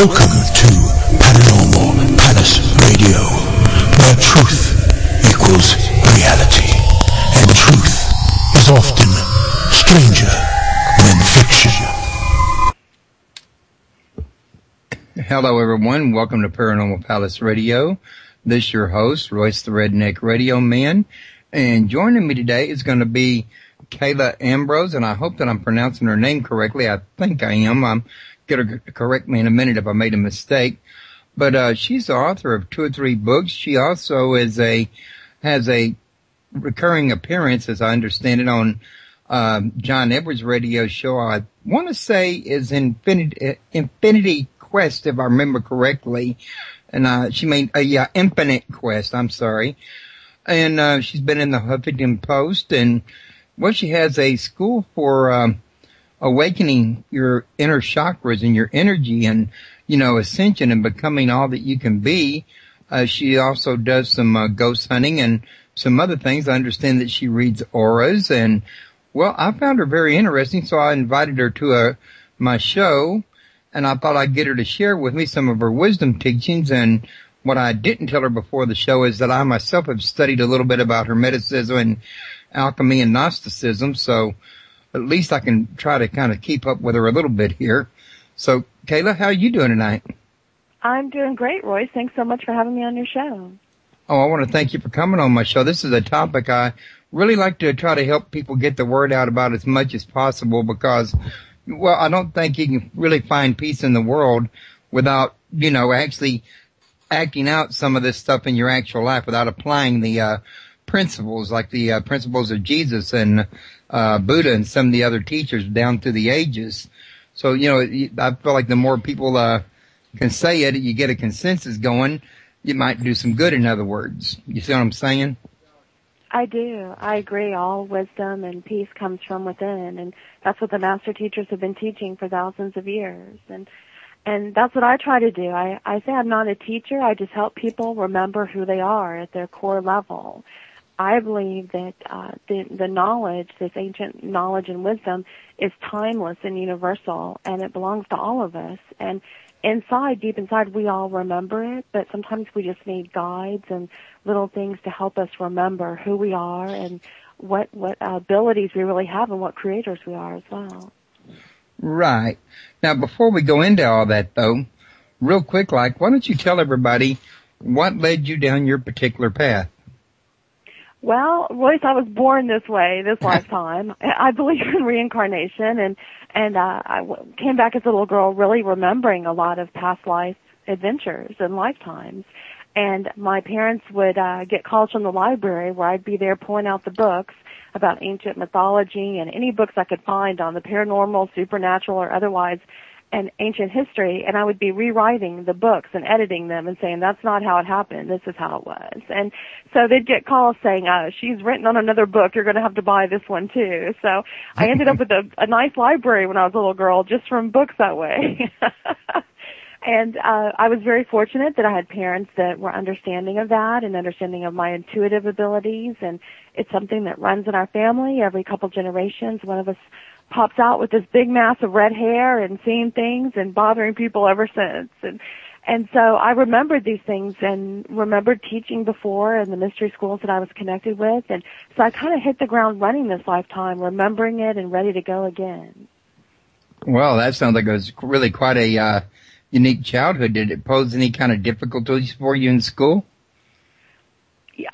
Welcome to Paranormal Palace Radio, where truth equals reality, and truth is often stranger than fiction. Hello everyone, welcome to Paranormal Palace Radio. This is your host, Royce the Redneck Radio Man, and joining me today is going to be Caitlín Ambrose, and I hope that I'm pronouncing her name correctly. I think I am. I'm going to correct me in a minute if I made a mistake. But she's the author of 2 or 3 books. She also has a recurring appearance, as I understand it, on John Edwards' radio show. I want to say is Infinity Quest, if I remember correctly. And she made Infinite Quest. I'm sorry. And she's been in the Huffington Post, and she has a school for awakening your inner chakras and your energy and, ascension and becoming all that you can be. She also does some ghost hunting and some other things. I understand that she reads auras, and, I found her very interesting, so I invited her to my show, and I thought I'd get her to share with me some of her wisdom teachings. And what I didn't tell her before the show is that I myself have studied a little bit about Hermeticism and alchemy and Gnosticism, so at least I can try to kind of keep up with her a little bit here. So, Kayla, how are you doing tonight? I'm doing great, Royce. Thanks so much for having me on your show. Oh, I want to thank you for coming on my show. This is a topic I really like to try to help people get the word out about as much as possible because, I don't think you can really find peace in the world without, actually acting out some of this stuff in your actual life, without applying the principles, like the principles of Jesus and Buddha and some of the other teachers down through the ages. So, I feel like the more people can say it, you get a consensus going, you might do some good, in other words. You see what I'm saying? I do. I agree. All wisdom and peace comes from within, and that's what the master teachers have been teaching for thousands of years. And that's what I try to do. I say I'm not a teacher. I just help people remember who they are at their core level. I believe that the knowledge, this ancient knowledge and wisdom, is timeless and universal, and it belongs to all of us. And deep inside, we all remember it, but sometimes we just need guides and little things to help us remember who we are and what abilities we really have and what creators we are as well. Right. Now, before we go into all that, though, real quick, why don't you tell everybody what led you down your particular path? Well, Royce, I was born this way, this lifetime. I believe in reincarnation, and I came back as a little girl really remembering a lot of past life adventures and lifetimes. And my parents would get calls from the library where I'd be there pulling out the books about ancient mythology and any books I could find on the paranormal, supernatural, or otherwise, and ancient history, and I would be rewriting the books and editing them and saying, that's not how it happened, this is how it was. And so they'd get calls saying, she's written on another book, you're going to have to buy this one too. So I ended up with a nice library when I was a little girl just from books that way. And I was very fortunate that I had parents that were understanding of that and understanding of my intuitive abilities, and it's something that runs in our family. Every couple generations, one of us pops out with this big mass of red hair and seeing things and bothering people ever since. And so I remembered these things and remembered teaching before in the mystery schools that I was connected with. And so I kind of hit the ground running this lifetime, remembering it and ready to go again. Well, that sounds like it was really quite a unique childhood. Did it pose any kind of difficulties for you in school?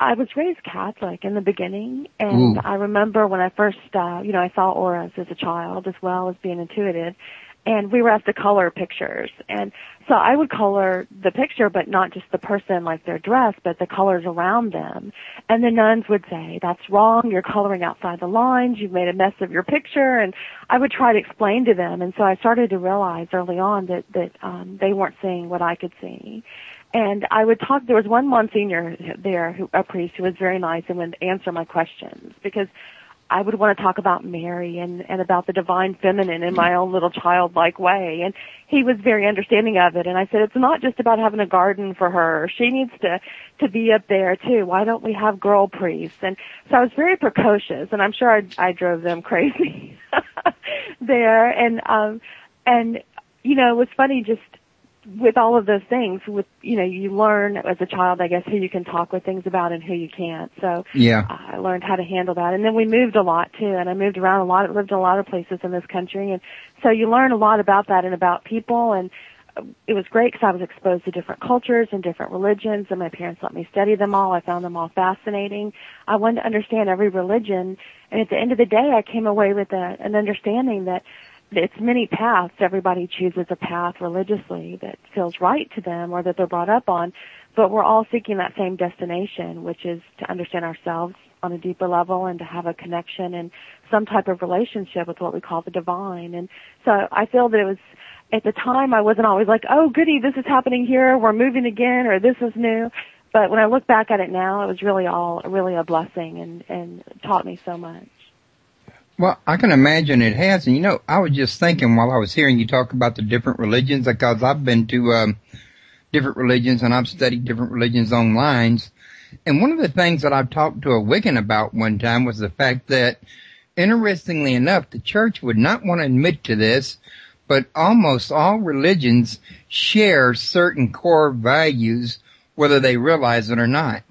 I was raised Catholic in the beginning, and I remember when I first, I saw auras as a child as well as being intuitive, and we were asked to color pictures. And so I would color the picture, but not just the person, like their dress, but the colors around them. And the nuns would say, that's wrong, you're coloring outside the lines, you've made a mess of your picture, and I would try to explain to them. And so I started to realize early on that they weren't seeing what I could see. And I would talk, there was one Monsignor there, a priest, who was very nice and would answer my questions, because I would want to talk about Mary and about the divine feminine in my own little childlike way. And he was very understanding of it. And I said, it's not just about having a garden for her. She needs to be up there too. Why don't we have girl priests? And so I was very precocious, and I'm sure I drove them crazy there. And it was funny, just with all of those things, you learn as a child, I guess, who you can talk with things about and who you can't. So yeah, I learned how to handle that. And then we moved a lot too, and I moved around a lot, lived in a lot of places in this country. And so you learn a lot about that and about people. And it was great because I was exposed to different cultures and different religions, and my parents let me study them all. I found them all fascinating. I wanted to understand every religion. And at the end of the day, I came away with an understanding that it's many paths. Everybody chooses a path religiously that feels right to them or that they're brought up on, but we're all seeking that same destination, which is to understand ourselves on a deeper level and to have a connection and some type of relationship with what we call the divine. And so I feel that it was, at the time, I wasn't always like, oh, goody, this is happening here, we're moving again, or this is new. But when I look back at it now, it was really a blessing and taught me so much. Well, I can imagine it has. And, I was just thinking while I was hearing you talk about the different religions, because I've been to different religions and I've studied different religions online. And one of the things that I've talked to a Wiccan about one time was the fact that, interestingly enough, the church would not want to admit to this, but almost all religions share certain core values, whether they realize it or not.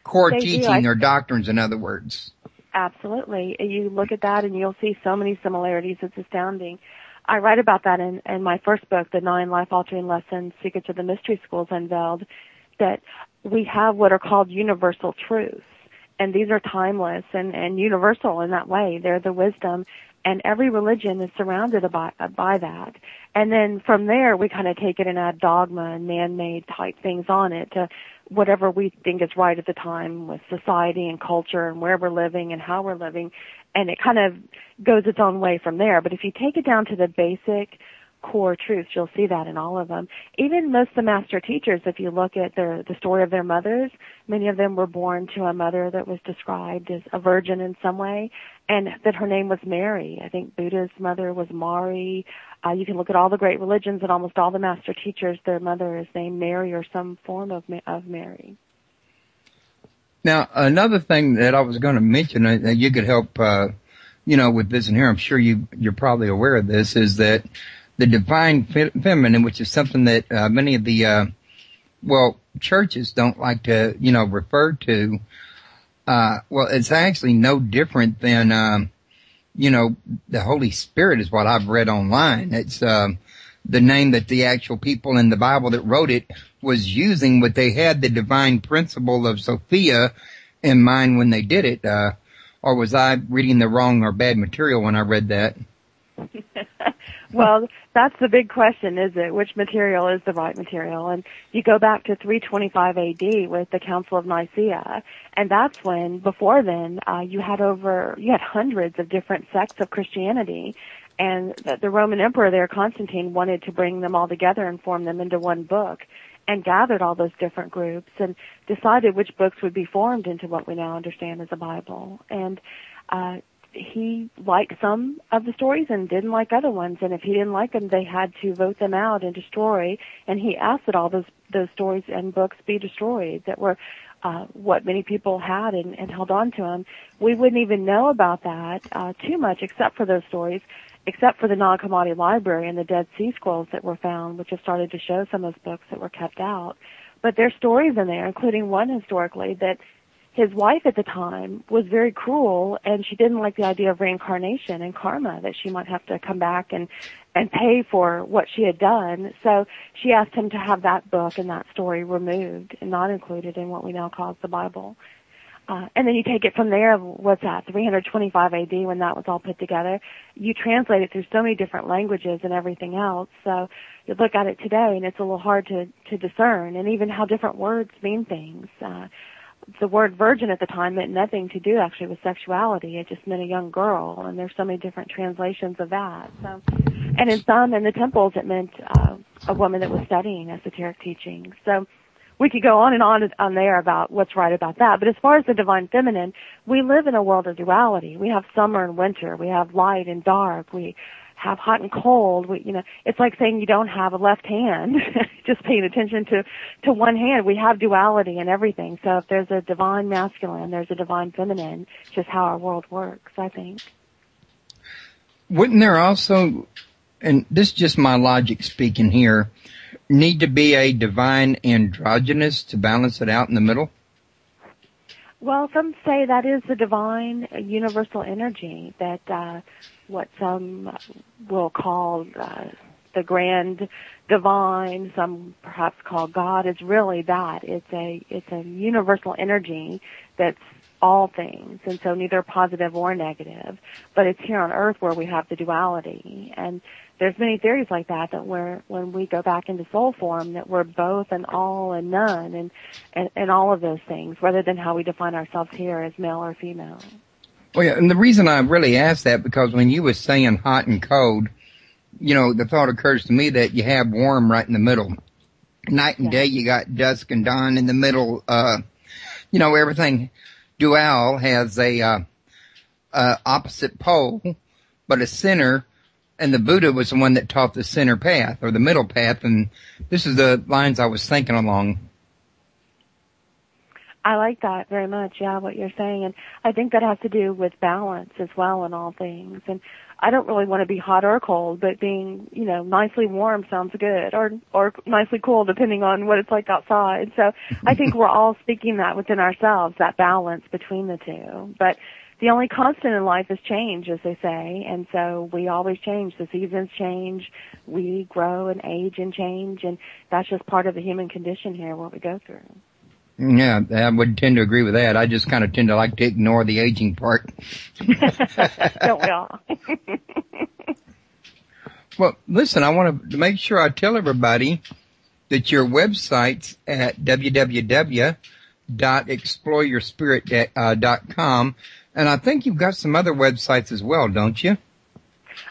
Core teaching or doctrines, in other words. Absolutely. You look at that and you'll see so many similarities. It's astounding. I write about that in my first book, The 9 Life-Altering Lessons, Secrets of the Mystery Schools Unveiled, that we have what are called universal truths. And these are timeless and universal in that way. They're the wisdom. And every religion is surrounded by that. And then from there, we kind of take it and add dogma and man-made type things on it to whatever we think is right at the time with society and culture and where we're living and how we're living. And it kind of goes its own way from there. But if you take it down to the basic core truths, you'll see that in all of them. Even most of the master teachers, if you look at the story of their mothers, many of them were born to a mother that was described as a virgin in some way, and that her name was Mary. I think Buddha's mother was Mari. You can look at all the great religions and almost all the master teachers, their mother is named Mary or some form of Mary. Now, another thing that I was going to mention that you could help, with this, and here I'm sure you're probably aware of this, is that the divine feminine, which is something that many of the churches don't like to refer to. It's actually no different than the Holy Spirit is what I've read online. It's the name that the actual people in the Bible that wrote it was using, but they had the divine principle of Sophia in mind when they did it. Or was I reading the wrong or bad material when I read that? Well, that's the big question, is it? Which material is the right material? And you go back to 325 AD with the Council of Nicaea, and that's when, before then, you had hundreds of different sects of Christianity, and the Roman Emperor there, Constantine, wanted to bring them all together and form them into one book, and gathered all those different groups and decided which books would be formed into what we now understand as a Bible. And he liked some of the stories and didn't like other ones, and if he didn't like them, they had to vote them out and destroy. And he asked that all those stories and books be destroyed that were what many people had and held on to them. We wouldn't even know about that too much, except for those stories, except for the Nag Hammadi Library and the Dead Sea Scrolls that were found, which have started to show some of those books that were kept out. But there's stories in there, including one historically that his wife at the time was very cruel, and she didn't like the idea of reincarnation and karma, that she might have to come back and pay for what she had done. So she asked him to have that book and that story removed and not included in what we now call the Bible. And then you take it from there, 325 AD, when that was all put together. You translate it through so many different languages and everything else. So you look at it today, and it's a little hard to discern, and even how different words mean things. The word virgin at the time meant nothing to do actually with sexuality. It just meant a young girl, and there's so many different translations of that. So, and in the temples, it meant a woman that was studying esoteric teachings. So we could go on and on there about what's right about that. But as far as the divine feminine, we live in a world of duality. We have summer and winter. We have light and dark. We have hot and cold. It's like saying you don't have a left hand, just paying attention to one hand. We have duality in everything. So if there's a divine masculine, there's a divine feminine, just how our world works, I think. Wouldn't there also, and this is just my logic speaking here, need to be a divine androgynous to balance it out in the middle? Well, some say that is the divine universal energy that what some will call the grand divine, some perhaps call God, is really that. It's a universal energy that's all things, and so neither positive or negative. But it's here on Earth where we have the duality, and there's many theories like that when we go back into soul form, that we're both and all and none, and all of those things, rather than how we define ourselves here as male or female. Well, yeah, and the reason I really asked that, because when you were saying hot and cold, you know, the thought occurs to me that you have warm right in the middle. Night and day, you got dusk and dawn in the middle. You know, everything dual has a opposite pole, but a center, and the Buddha was the one that taught the center path, or the middle path, and this is the lines I was thinking along. I like that very much, yeah, what you're saying, and I think that has to do with balance as well in all things. And I don't really want to be hot or cold, but being, you know, nicely warm sounds good, or nicely cool, depending on what it's like outside. So I think we're all speaking that within ourselves, that balance between the two. But the only constant in life is change, as they say, and so we always change. The seasons change, we grow and age and change, and that's just part of the human condition here, what we go through. Yeah, I would tend to agree with that. I just kind of tend to like to ignore the aging part. Don't we all? Well, listen, I want to make sure I tell everybody that your website's at www.exploreyourspirit.com, and I think you've got some other websites as well, don't you?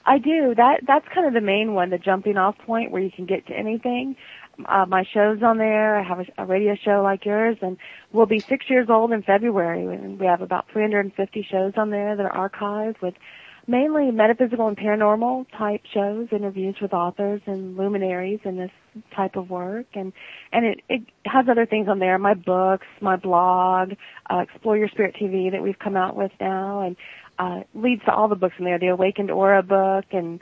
I do. That's kind of the main one, the jumping off point where you can get to anything. My show's on there. I have a radio show like yours, and we'll be 6 years old in February. And we have about 350 shows on there that are archived, with mainly metaphysical and paranormal type shows, interviews with authors and luminaries in this type of work. And it has other things on there, my books, my blog, Explore Your Spirit TV that we've come out with now, and leads to all the books in there, the Awakened Aura book, and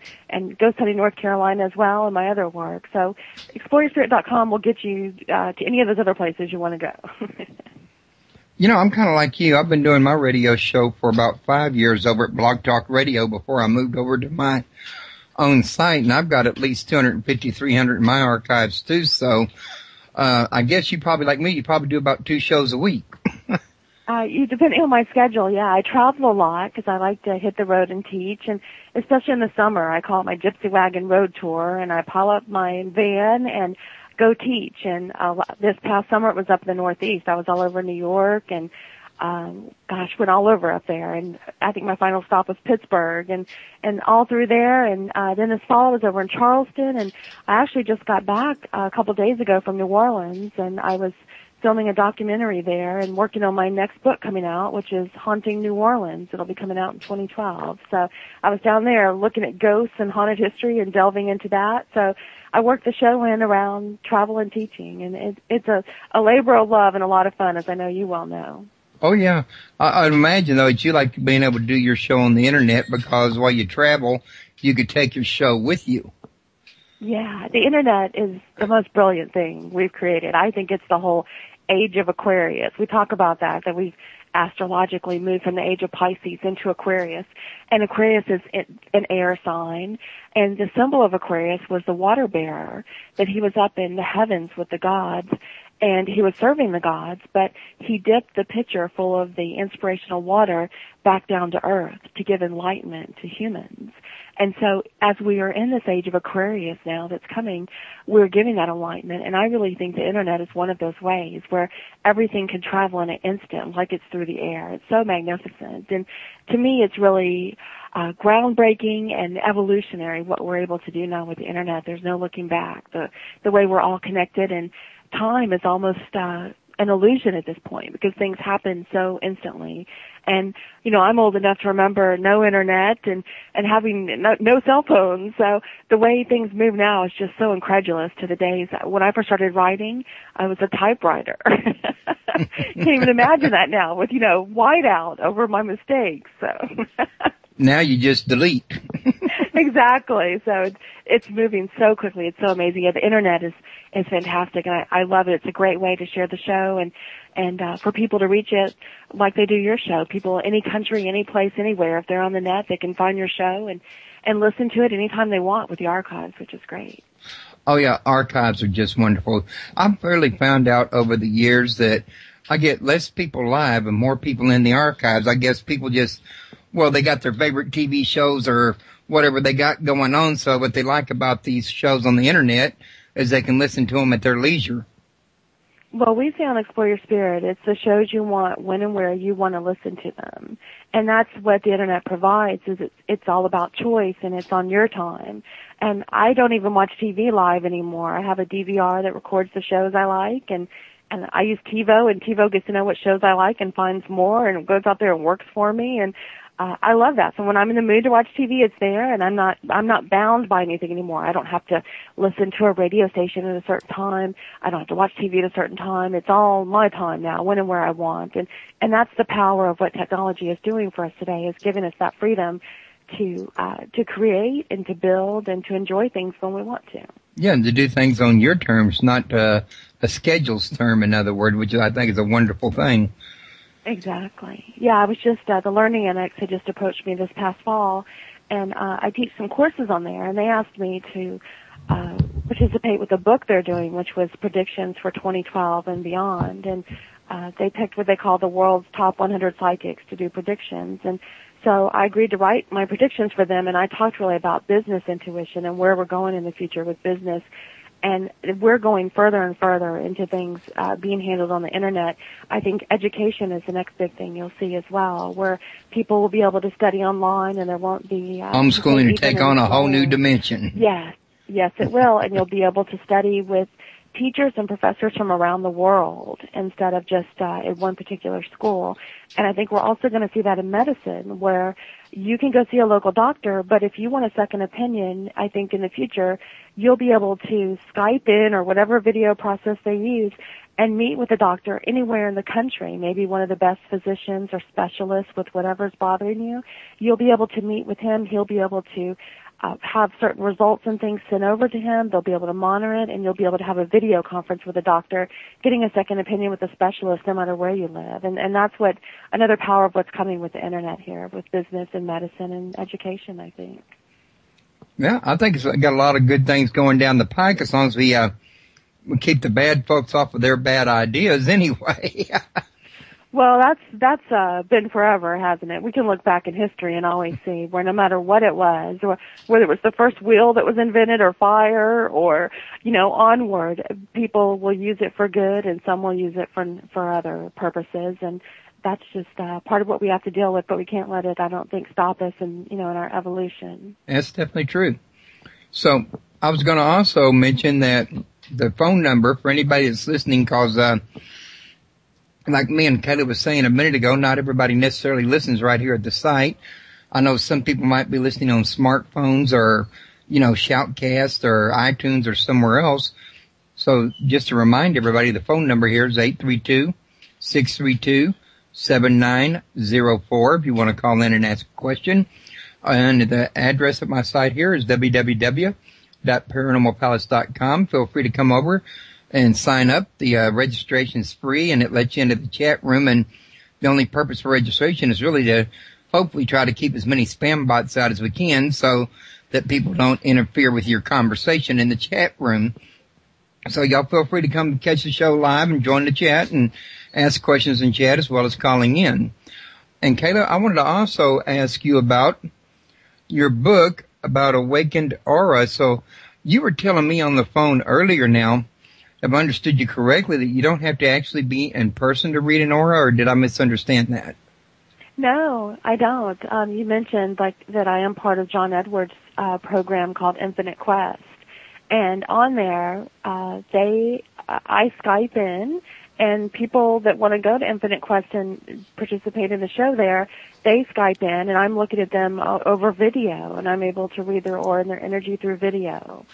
Ghost Hunting North Carolina as well, and my other work. So exploreyourspirit.com will get you to any of those other places you want to go. You know, I'm kind of like you. I've been doing my radio show for about 5 years over at Blog Talk Radio before I moved over to my own site, and I've got at least 250, 300 in my archives too. So I guess you probably, like me, you probably do about 2 shows a week. Depending on my schedule, yeah. I travel a lot because I like to hit the road and teach, and especially in the summer, I call it my Gypsy Wagon Road Tour, and I pile up my van and go teach. And this past summer, it was up in the Northeast. I was all over New York, and went all over up there. And I think my final stop was Pittsburgh, and all through there. And then this fall, I was over in Charleston, and I actually just got back a couple of days ago from New Orleans, and I was filming a documentary there and working on my next book coming out, which is Haunting New Orleans. It'll be coming out in 2012. So I was down there looking at ghosts and haunted history and delving into that. So I worked the show in around travel and teaching, and it's a labor of love and a lot of fun, as I know you well know. Oh, yeah. I'd imagine, though, that you like being able to do your show on the Internet, because while you travel, you could take your show with you. Yeah, the Internet is the most brilliant thing we've created. I think it's the whole age of Aquarius. We talk about that we've astrologically moved from the age of Pisces into Aquarius. And Aquarius is an air sign. And the symbol of Aquarius was the water bearer, that he was up in the heavens with the gods, and he was serving the gods, but he dipped the pitcher full of the inspirational water back down to earth to give enlightenment to humans. And so as we are in this age of Aquarius now that's coming, we're giving that enlightenment. And I really think the Internet is one of those ways where everything can travel in an instant, like it's through the air. It's so magnificent. And to me, it's really groundbreaking and evolutionary what we're able to do now with the Internet. There's no looking back. The way we're all connected, and time is almost an illusion at this point because things happen so instantly. And, you know, I'm old enough to remember no Internet and having no cell phones. So the way things move now is just so incredulous to the days. When I first started writing, I was a typewriter. Can't even imagine that now with, whiteout over my mistakes. So. Now you just delete. Exactly. So it's moving so quickly. It's so amazing. Yeah, the internet is fantastic, and I love it. It's a great way to share the show and for people to reach it like they do your show. People, any country, any place, anywhere, if they're on the net, they can find your show and listen to it anytime they want with the archives, which is great. Oh yeah, archives are just wonderful. I've really found out over the years that I get less people live and more people in the archives. I guess people just, well, they got their favorite TV shows or whatever they got going on. So what they like about these shows on the internet is they can listen to them at their leisure. Well, we say on Explore Your Spirit, it's the shows you want, when and where you want to listen to them. And that's what the internet provides, is it's all about choice, and it's on your time. And I don't even watch TV live anymore. I have a DVR that records the shows I like, and I use TiVo, and TiVo gets to know what shows I like and finds more, and it goes out there and works for me. And I love that. So when I'm in the mood to watch TV, it's there, and I'm not bound by anything anymore. I don't have to listen to a radio station at a certain time. I don't have to watch TV at a certain time. It's all my time now, when and where I want. And that's the power of what technology is doing for us today, is giving us that freedom to create and to build and to enjoy things when we want to. Yeah, and to do things on your terms, not a schedule's term, in other words, which I think is a wonderful thing. Exactly. Yeah, I was just, the Learning Annex had just approached me this past fall, and I teach some courses on there, and they asked me to participate with a book they're doing, which was predictions for 2012 and beyond, and they picked what they call the world's top 100 psychics to do predictions, and so I agreed to write my predictions for them, and I talked really about business intuition and where we're going in the future with business. And we're going further and further into things being handled on the internet. I think education is the next big thing you'll see as well, where people will be able to study online and there won't be homeschooling to take on a whole new dimension. Yes, it will, and you'll be able to study with teachers and professors from around the world instead of just in one particular school. And I think we're also going to see that in medicine, where you can go see a local doctor, but if you want a second opinion, I think in the future, you'll be able to Skype in or whatever video process they use and meet with a doctor anywhere in the country, maybe one of the best physicians or specialists with whatever's bothering you. You'll be able to meet with him. He'll be able to have certain results and things sent over to him. They'll be able to monitor it, and you'll be able to have a video conference with a doctor, getting a second opinion with a specialist no matter where you live. And that's what another power of what's coming with the internet here, with business and medicine and education, I think. Yeah, I think it's got a lot of good things going down the pike as long as we keep the bad folks off of their bad ideas anyway. Well, that's been forever, hasn't it? We can look back in history and always see where no matter what it was, or whether it was the first wheel that was invented or fire or, onward, people will use it for good and some will use it for other purposes. And that's just part of what we have to deal with, but we can't let it, I don't think, stop us in our evolution. That's definitely true. So I was going to also mention that the phone number for anybody that's listening, because like me and Kelly was saying a minute ago, not everybody necessarily listens right here at the site. I know some people might be listening on smartphones or, Shoutcast or iTunes or somewhere else. So just to remind everybody, the phone number here is 832-632-7904 if you want to call in and ask a question. And the address of my site here is www.paranormalpalace.com. Feel free to come over and sign up. The registration's free, and it lets you into the chat room. And the only purpose for registration is really to hopefully try to keep as many spam bots out as we can so that people don't interfere with your conversation in the chat room. So y'all feel free to come catch the show live and join the chat and ask questions in chat as well as calling in. And Kayla, I wanted to also ask you about your book about awakened aura. So you were telling me on the phone earlier now, have I understood you correctly, that you don't have to actually be in person to read an aura, or did I misunderstand that? No, I don't. You mentioned that I am part of John Edwards' program called Infinite Quest, and on there, I Skype in, and people that want to go to Infinite Quest and participate in the show there, they Skype in, and I'm looking at them over video, and I'm able to read their aura and their energy through video.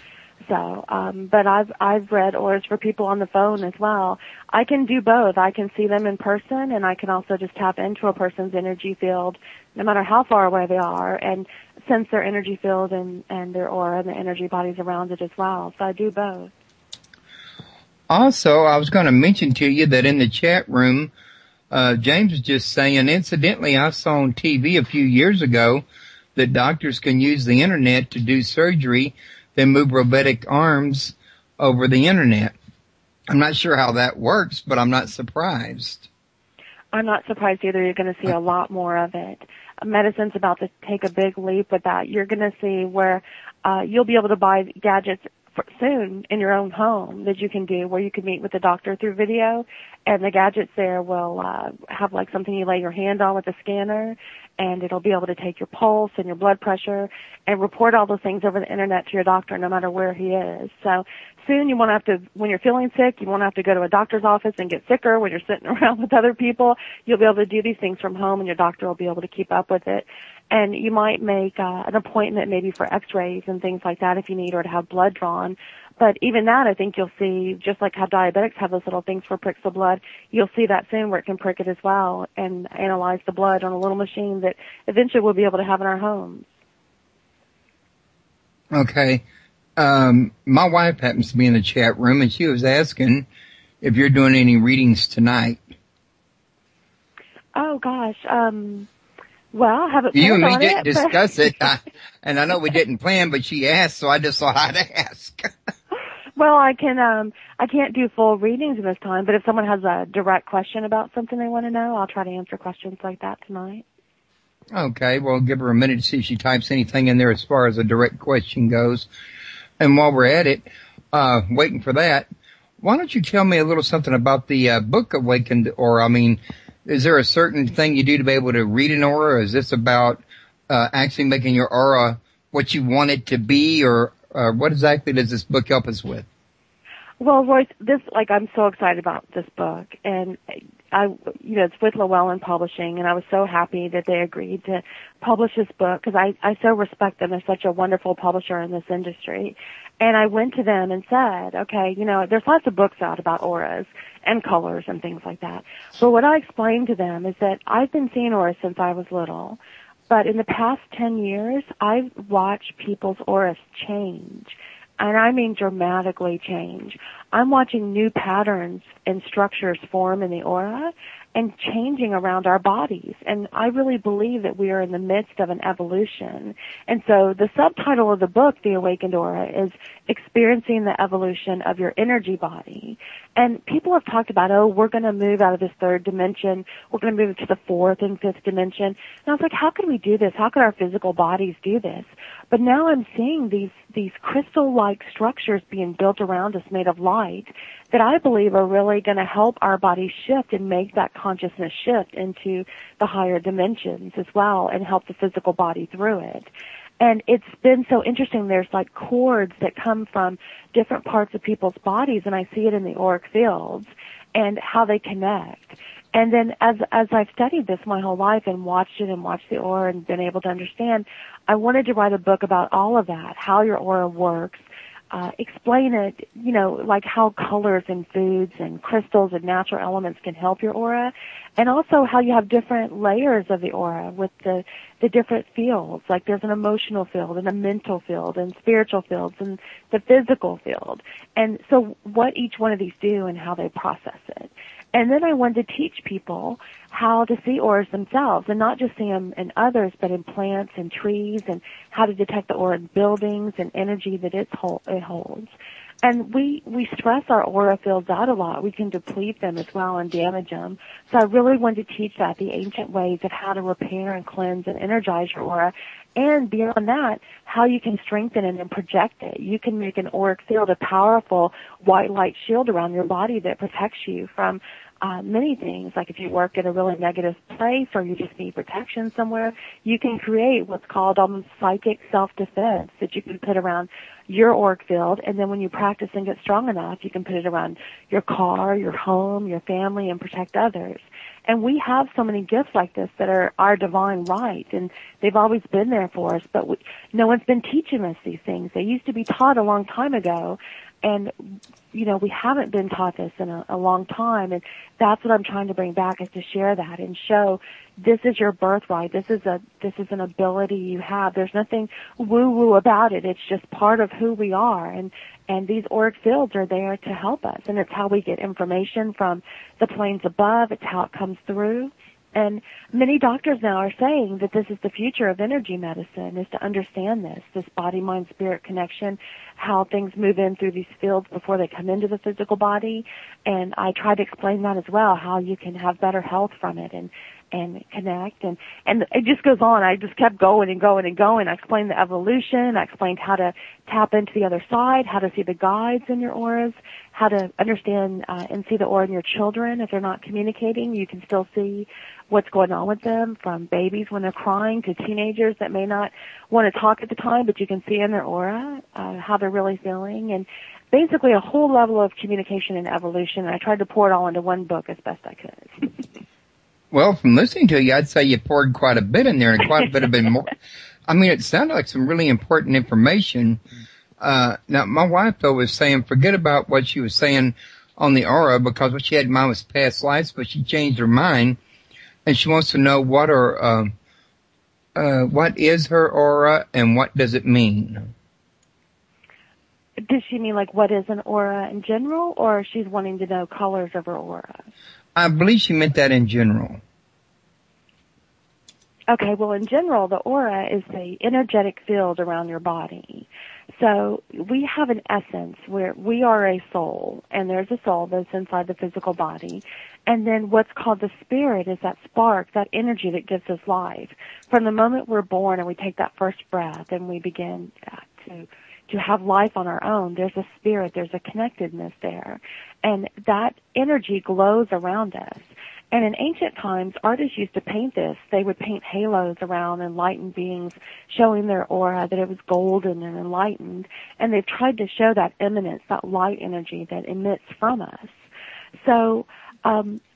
So, but I've read auras for people on the phone as well. I can do both. I can see them in person, and I can also just tap into a person's energy field, no matter how far away they are. And sense their energy field and their aura and the energy bodies around it as well. So I do both. Also, I was going to mention to you that in the chat room, James was just saying, incidentally, I saw on TV a few years ago that doctors can use the internet to do surgery, then move robotic arms over the internet. I'm not sure how that works, but I'm not surprised. I'm not surprised either. You're going to see a lot more of it. Medicine's about to take a big leap with that. You're going to see where you'll be able to buy gadgets soon in your own home that you can do, where you can meet with the doctor through video, and the gadgets there will have like something you lay your hand on with a scanner, and it'll be able to take your pulse and your blood pressure and report all those things over the internet to your doctor no matter where he is. So soon you won't have to, when you're feeling sick, you won't have to go to a doctor's office and get sicker when you're sitting around with other people. You'll be able to do these things from home, and your doctor will be able to keep up with it. And you might make an appointment maybe for x-rays and things like that if you need, or to have blood drawn. But even that, I think you'll see, just like how diabetics have those little things for pricks of blood, you'll see that soon where it can prick it as well and analyze the blood on a little machine that eventually we'll be able to have in our homes. Okay. My wife happens to be in the chat room, and she was asking if you're doing any readings tonight. Oh, gosh. Well, I haven't You and me on didn't it, discuss it, and I know we didn't plan, but she asked, so I just thought I'd ask. Well, I can't do full readings in this time, but if someone has a direct question about something they want to know, I'll try to answer questions like that tonight. Okay, well, give her a minute to see if she types anything in there as far as a direct question goes. And while we're at it, waiting for that, why don't you tell me a little something about the book Awakened, or, I mean, is there a certain thing you do to be able to read an aura, or is this about actually making your aura what you want it to be, or what exactly does this book help us with? Well, Royce, I'm so excited about this book, and it's with Llewellyn Publishing, and I was so happy that they agreed to publish this book because I so respect them. They're such a wonderful publisher in this industry. And I went to them and said, okay, there's lots of books out about auras and colors and things like that. But what I explained to them is that I've been seeing auras since I was little, but in the past 10 years, I've watched people's auras change. And I mean dramatically change. I'm watching new patterns and structures form in the aura and changing around our bodies. And I really believe that we are in the midst of an evolution. And so the subtitle of the book, The Awakened Aura, is Experiencing the Evolution of Your Energy Body. And people have talked about, we're going to move out of this third dimension. We're going to move to the fourth and fifth dimension. And I was like, how can we do this? How can our physical bodies do this? But now I'm seeing these crystal-like structures being built around us made of light that I believe are really going to help our body shift and make that consciousness shift into the higher dimensions as well and help the physical body through it. And it's been so interesting. There's like cords that come from different parts of people's bodies, and I see it in the auric fields and how they connect. And then as I've studied this my whole life and watched the aura and been able to understand, I wanted to write a book about all of that, how your aura works, explain it, like how colors and foods and crystals and natural elements can help your aura, and also how you have different layers of the aura with the different fields. Like there's an emotional field and a mental field and spiritual fields and the physical field. And so what each one of these do and how they process it. And then I wanted to teach people how to see auras themselves, and not just see them in others, but in plants and trees, and how to detect the aura in buildings and energy that it holds. And we stress our aura fields out a lot. We can deplete them as well and damage them. So I really wanted to teach that, the ancient ways of how to repair and cleanse and energize your aura. And beyond that, how you can strengthen it and project it. You can make an auric field a powerful white light shield around your body that protects you from many things. Like if you work in a really negative place or you just need protection somewhere, you can create what's called almost psychic self-defense that you can put around your auric field. And then when you practice and get strong enough, you can put it around your car, your home, your family, and protect others. And we have so many gifts like this that are our divine right, and they've always been there for us, but no one's been teaching us these things. They used to be taught a long time ago, And, you know, we haven't been taught this in a long time, and that's what I'm trying to bring back, is to share that and show this is your birthright. This is an ability you have. There's nothing woo-woo about it. It's just part of who we are, and these auric fields are there to help us, and it's how we get information from the planes above. It's how it comes through. And many doctors now are saying that this is the future of energy medicine, is to understand this body-mind-spirit connection, how things move in through these fields before they come into the physical body. And I try to explain that as well, how you can have better health from it and connect. And it just goes on. I just kept going and going and going. I explained the evolution. I explained how to tap into the other side, how to see the guides in your auras, how to understand and see the aura in your children. If they're not communicating, you can still see what's going on with them, from babies when they're crying to teenagers that may not want to talk at the time, but you can see in their aura how they're really feeling. And basically a whole level of communication and evolution. And I tried to pour it all into one book as best I could. Well, from listening to you, I'd say you poured quite a bit in there, and quite a bit of it more. I mean, it sounded like some really important information. Now, my wife, though, was saying, forget about what she was saying on the aura, because what she had in mind was past lives, but she changed her mind, and she wants to know what is her aura and what does it mean? Does she mean like what is an aura in general, or she's wanting to know colors of her aura? I believe she meant that in general. Okay, well, in general, the aura is the energetic field around your body. So we have an essence where we are a soul, and there's a soul that's inside the physical body. And then what's called the spirit is that spark, that energy that gives us life. From the moment we're born and we take that first breath and we begin to have life on our own, there's a spirit, there's a connectedness there. And that energy glows around us. And in ancient times, artists used to paint this. They would paint halos around enlightened beings, showing their aura, that it was golden and enlightened. And they've tried to show that eminence, that light energy that emits from us. So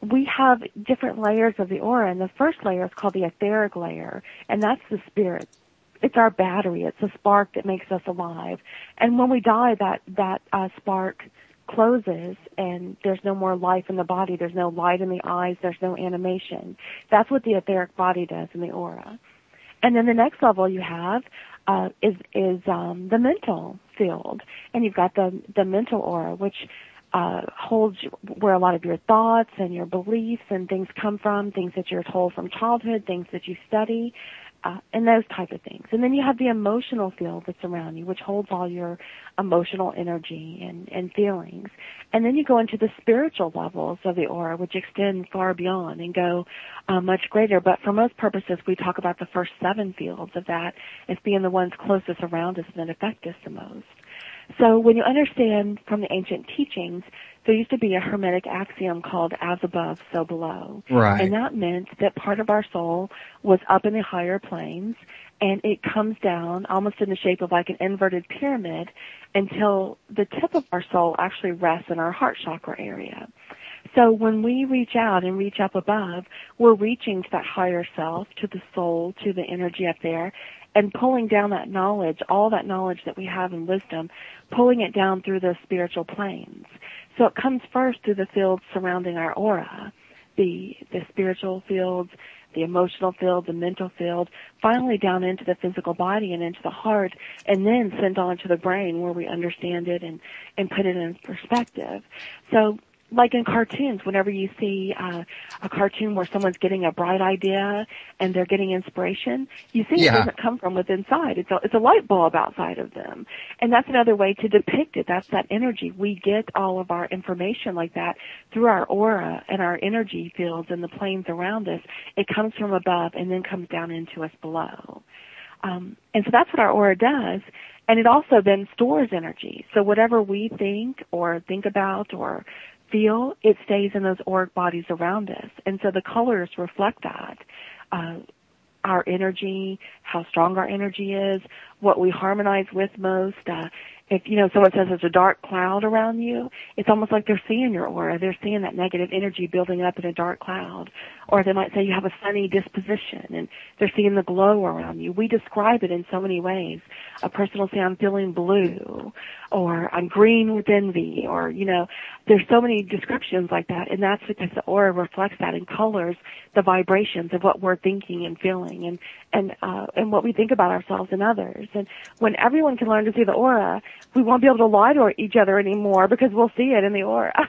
we have different layers of the aura, and the first layer is called the etheric layer, and that's the spirit. It's our battery. It's a spark that makes us alive. And when we die, that spark closes, and there's no more life in the body. There's no light in the eyes. There's no animation. That's what the etheric body does in the aura. And then the next level you have is the mental field, and you've got the mental aura, which holds where a lot of your thoughts and your beliefs and things come from, things that you're told from childhood, things that you study, and those type of things. And then you have the emotional field that's around you, which holds all your emotional energy and feelings. And then you go into the spiritual levels of the aura, which extend far beyond and go much greater. But for most purposes, we talk about the first 7 fields of that as being the ones closest around us and that affect us the most. So when you understand from the ancient teachings, there used to be a Hermetic axiom called as above, so below. Right. And that meant that part of our soul was up in the higher planes, and it comes down almost in the shape of like an inverted pyramid until the tip of our soul actually rests in our heart chakra area. So when we reach out and reach up above, we're reaching to that higher self, to the soul, to the energy up there, and pulling down that knowledge, all that knowledge that we have in wisdom, pulling it down through the spiritual planes. So it comes first through the fields surrounding our aura, the spiritual fields, the emotional field, the mental field, finally down into the physical body and into the heart, and then sent on to the brain where we understand it and put it in perspective. So like in cartoons, whenever you see a cartoon where someone's getting a bright idea and they're getting inspiration, you see it doesn't come from within inside. It's a light bulb outside of them. And that's another way to depict it. That's that energy. We get all of our information like that through our aura and our energy fields and the planes around us. It comes from above and then comes down into us below. And so that's what our aura does. And it also then stores energy. So whatever we think about or feel, it stays in those auric bodies around us. And so the colors reflect that. Our energy, how strong our energy is, what we harmonize with most. If, someone says there's a dark cloud around you, it's almost like they're seeing your aura. They're seeing that negative energy building up in a dark cloud. Or they might say you have a sunny disposition, and they're seeing the glow around you. We describe it in so many ways. A person will say, I'm feeling blue, or I'm green with envy, or, there's so many descriptions like that, and that's because the aura reflects that and colors the vibrations of what we're thinking and feeling and what we think about ourselves and others. And when everyone can learn to see the aura, we won't be able to lie to each other anymore because we'll see it in the aura.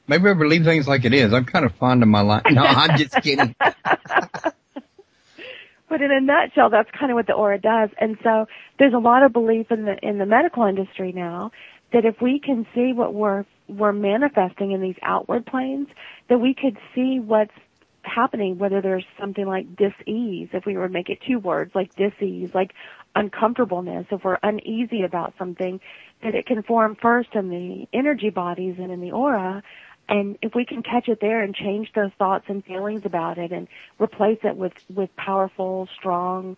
Maybe I believe things like it is. I'm kind of fond of my life. No, I'm just kidding. But in a nutshell, that's kind of what the aura does. And so there's a lot of belief in the medical industry now that if we can see what we're manifesting in these outward planes, that we could see what's happening, whether there's something like dis-ease, if we were to make it 2 words, like dis-ease, like uncomfortableness, if we're uneasy about something, that it can form first in the energy bodies and in the aura. And if we can catch it there and change those thoughts and feelings about it and replace it with powerful, strong,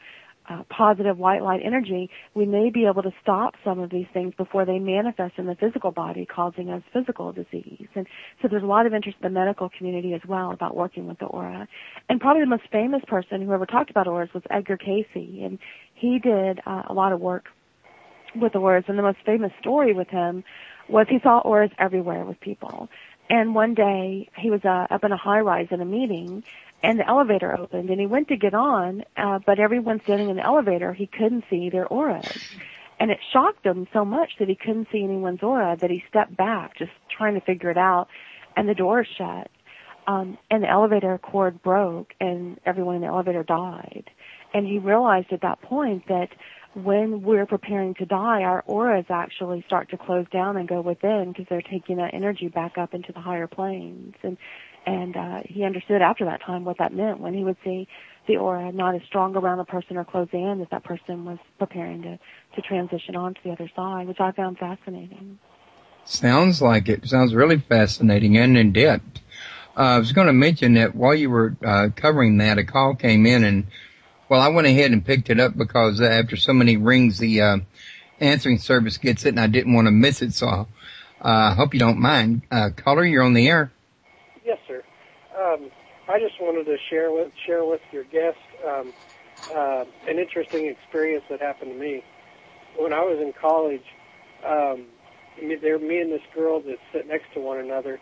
positive white light energy, we may be able to stop some of these things before they manifest in the physical body, causing us physical disease. And so there's a lot of interest in the medical community as well about working with the aura. And probably the most famous person who ever talked about auras was Edgar Cayce, and he did a lot of work with auras. And the most famous story with him was he saw auras everywhere with people. And one day he was up in a high-rise in a meeting, and the elevator opened, and he went to get on, but everyone standing in the elevator, he couldn't see their auras. And it shocked him so much that he couldn't see anyone's aura that he stepped back, just trying to figure it out, and the door shut. And the elevator cord broke, and everyone in the elevator died. And he realized at that point that when we're preparing to die, our auras actually start to close down and go within because they're taking that energy back up into the higher planes. And he understood after that time what that meant when he would see the aura not as strong around a person or close in, that person was preparing to transition on to the other side, which I found fascinating. Sounds like it. Sounds really fascinating and in depth. I was going to mention that while you were covering that, a call came in, and well, I went ahead and picked it up because after so many rings, the answering service gets it, and I didn't want to miss it, so I hope you don't mind. Caller, you're on the air. Yes, sir. I just wanted to share with your guest an interesting experience that happened to me. When I was in college, me and this girl that sit next to one another,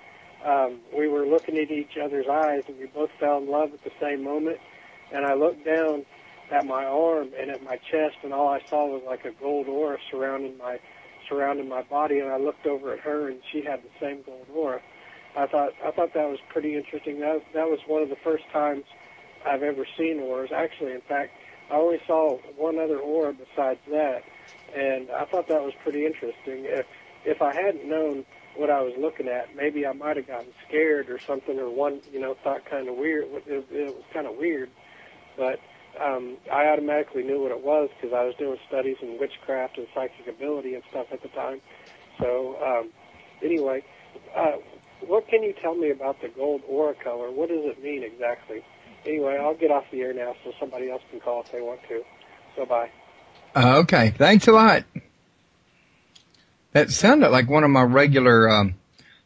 we were looking at each other's eyes, and we both fell in love at the same moment. And I looked down at my arm and at my chest, and all I saw was like a gold aura surrounding my body. And I looked over at her, and she had the same gold aura. I thought that was pretty interesting. That was one of the first times I've ever seen auras. Actually, in fact, I only saw one other aura besides that, and I thought that was pretty interesting. If I hadn't known what I was looking at, maybe I might have gotten scared or something, or thought kind of weird. It was kind of weird, but I automatically knew what it was because I was doing studies in witchcraft and psychic ability and stuff at the time. So anyway, what can you tell me about the gold aura color? What does it mean exactly? Anyway, I'll get off the air now so somebody else can call if they want to. So bye. Okay, thanks a lot. That sounded like one of my regular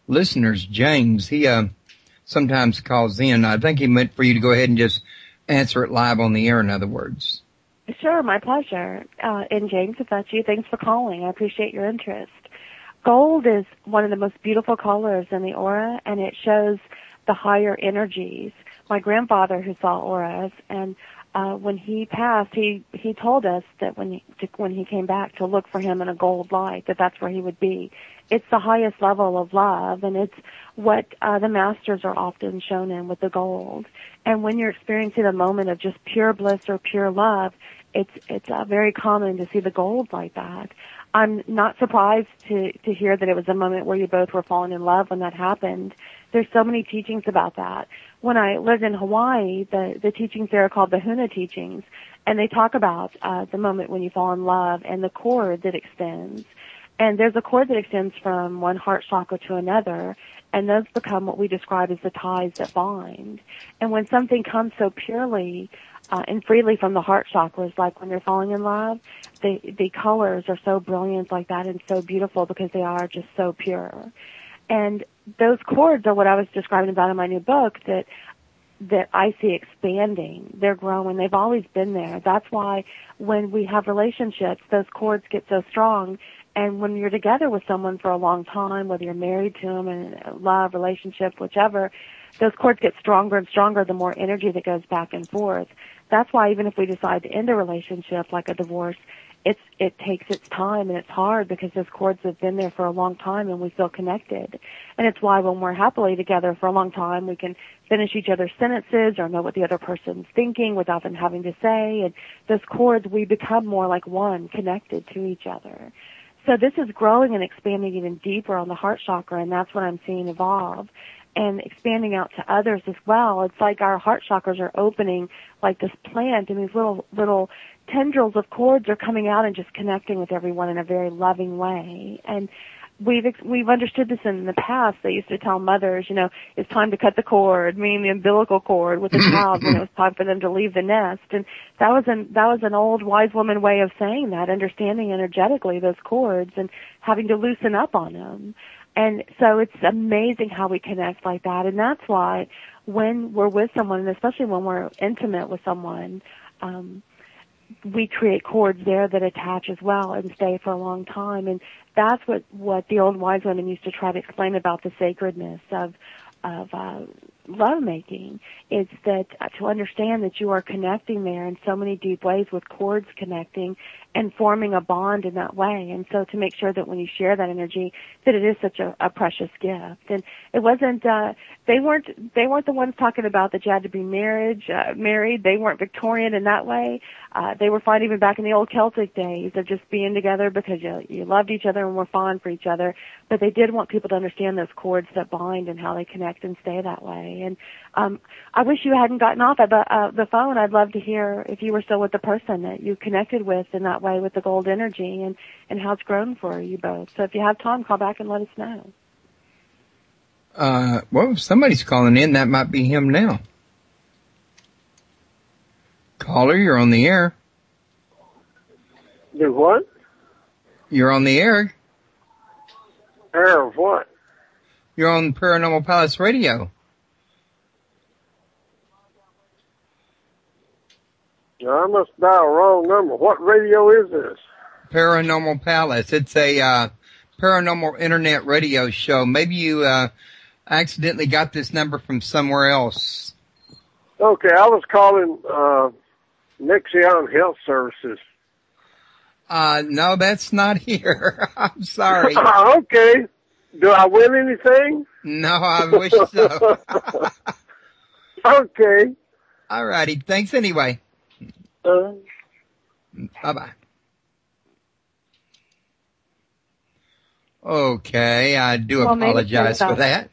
listeners, James. He sometimes calls in. I think he meant for you to go ahead and just answer it live on the air, in other words. Sure, my pleasure. And James, if that's you, thanks for calling. I appreciate your interest. Gold is one of the most beautiful colors in the aura, and it shows the higher energies. My grandfather, who saw auras, and when he passed, he told us that when he came back to look for him in a gold light, that's where he would be. It's the highest level of love, and it's what the masters are often shown in with the gold. And when you're experiencing a moment of just pure bliss or pure love, it's very common to see the gold like that. I'm not surprised to hear that it was a moment where you both were falling in love when that happened. There's so many teachings about that. When I lived in Hawaii, the teachings there are called the Huna teachings, and they talk about the moment when you fall in love and the cord that extends. And there's a cord that extends from one heart chakra to another, and those become what we describe as the ties that bind. And when something comes so purely, and freely from the heart chakras, like when you're falling in love. The colors are so brilliant like that and so beautiful because they are just so pure. And those chords are what I was describing about in my new book that I see expanding. They're growing. They've always been there. That's why when we have relationships, those chords get so strong. And when you're together with someone for a long time, whether you're married to them in a love, relationship, whichever, those chords get stronger and stronger the more energy that goes back and forth. That's why even if we decide to end a relationship like a divorce, it takes its time and it's hard because those chords have been there for a long time and we feel connected. And it's why when we're happily together for a long time, we can finish each other's sentences or know what the other person's thinking without them having to say. And those chords, we become more like one, connected to each other. So this is growing and expanding even deeper on the heart chakra, and that's what I'm seeing evolve. And expanding out to others as well. It's like our heart chakras are opening like this plant, and these little tendrils of cords are coming out and just connecting with everyone in a very loving way. And we've understood this in the past. They used to tell mothers, it's time to cut the cord, meaning the umbilical cord with the child when it was time for them to leave the nest. And that was an old wise woman way of saying that, understanding energetically those cords and having to loosen up on them. And so it's amazing how we connect like that. And that's why when we're with someone, and especially when we're intimate with someone, we create cords there that attach as well and stay for a long time. And that's what the old wise women used to try to explain about the sacredness of lovemaking. It's that to understand that you are connecting there in so many deep ways with cords connecting and forming a bond in that way. And so to make sure that when you share that energy, that it is such a precious gift. And it wasn't, they weren't the ones talking about that you had to be married. They weren't Victorian in that way. They were fine even back in the old Celtic days of just being together because you loved each other and were fond for each other. But they did want people to understand those cords that bind and how they connect and stay that way. And I wish you hadn't gotten off of the phone. I'd love to hear if you were still with the person that you connected with in that way with the gold energy and how it's grown for you both. So if you have time, call back and let us know. Well, if somebody's calling in, that might be him now. Caller, you're on the air. Do what? You're on the air. Air of what? You're on Paranormal Palace Radio. I must dial a wrong number. What radio is this? Paranormal Palace. It's a paranormal internet radio show. Maybe you accidentally got this number from somewhere else. Okay, I was calling Nexion Health Services. No, that's not here. I'm sorry. Okay. Do I win anything? No, I wish so. Okay. All righty. Thanks anyway. Bye-bye. Okay, I do apologize for that.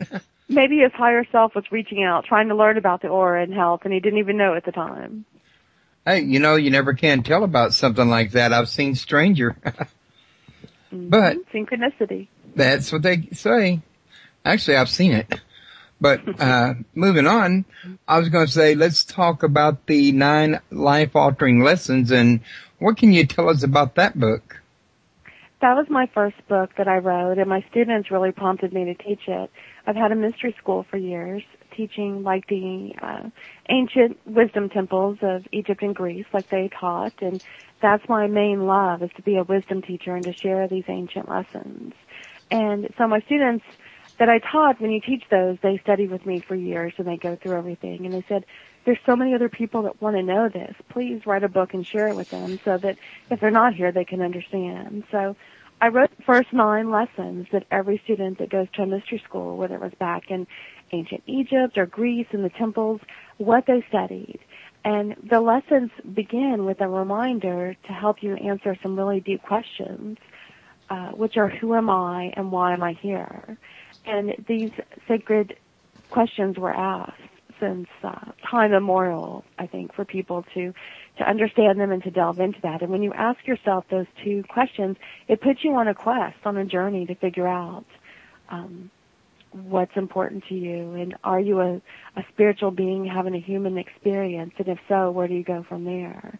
Maybe his higher self was reaching out, trying to learn about the aura and health, and he didn't even know at the time. Hey, you never can tell about something like that. I've seen Stranger. But synchronicity. That's what they say. Actually, I've seen it. But moving on, I was going to say, let's talk about the 9 life-altering lessons, and what can you tell us about that book? That was my first book that I wrote, and my students really prompted me to teach it. I've had a mystery school for years, teaching like the ancient wisdom temples of Egypt and Greece, like they taught, and that's my main love, is to be a wisdom teacher and to share these ancient lessons. And so my students that I taught, when you teach those, they study with me for years and they go through everything. And they said, there's so many other people that want to know this. Please write a book and share it with them so that if they're not here, they can understand. So I wrote the first 9 lessons that every student that goes to a mystery school, whether it was back in ancient Egypt or Greece in the temples, what they studied. And the lessons begin with a reminder to help you answer some really deep questions, which are, who am I and why am I here? And these sacred questions were asked since time immemorial, I think, for people to understand them and to delve into that. And when you ask yourself those 2 questions, it puts you on a quest, on a journey to figure out what's important to you, and are you a spiritual being having a human experience, and if so, where do you go from there?